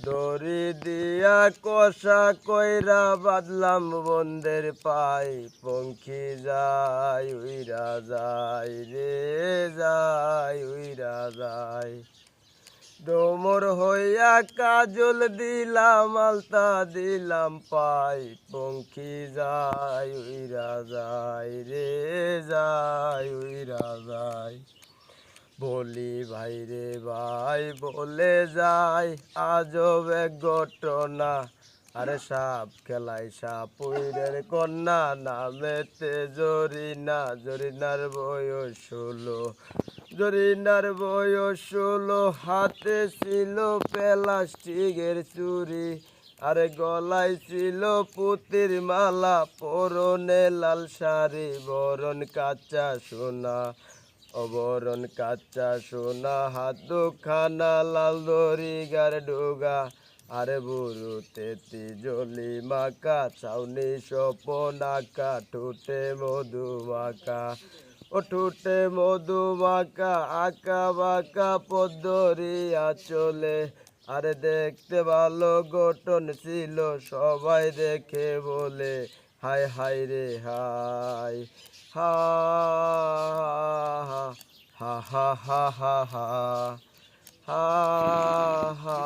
দড়ি দিয়া কষা কইরা বাঁধলাম বন্ধের পাই, পঙ্খী যায় উইরা যায় রে যায় উইরা যায়। ডোমর হইয়া কাজল দিলাম আলতা দিলাম পাই, পঙ্খী যায় উইরা যায় রে যায় উইরা যায়। বলি ভাই রে ভাই বলে যায় আজব এক ঘটনা, আরে সাপ খেলায় সাপ উইরের কন্যা, নামেতে জরিনা, জরিনার বয়স 16, জরিনার বয়স 16, হাতে ছিল প্লাস্টিকের চুরি, আরে গলায় ছিল পুতির মালা, পরনে লাল শাড়ি, বরণ কাঁচা সোনা, অবরণ কাঁচা সোনা, হাত দুখানা লাল দড়ি গার ডোগা, আরে বুড়ুতে তিজলি মাকা, ছাউনি স্বপন আঁকা, ঠোঁটে মধু মাকা, ও ঠোঁটে মধু মাকা, আঁকা বাঁকা পদ্মরিয়া চলে, আরে দেখতে ভালো গঠন ছিল, সবাই দেখে বলে হায় হায় রে হায়, হা হা হা হা হা হা হা হা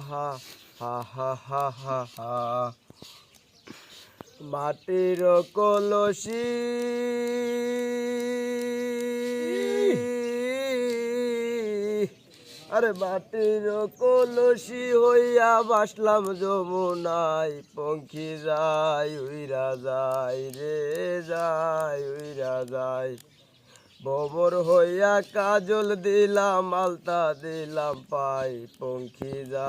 হা হা হা হা হা হা। মাটির কলসি আরে মাটির কলসি হইয়া বাসলাম যমুনায়, পঙ্খী যায় উইরা যায় রে যায় উইরা যায়। ভবর হইয়া কাজল দিলাম আলতা দিলাম পাই, পঙ্খী যায়।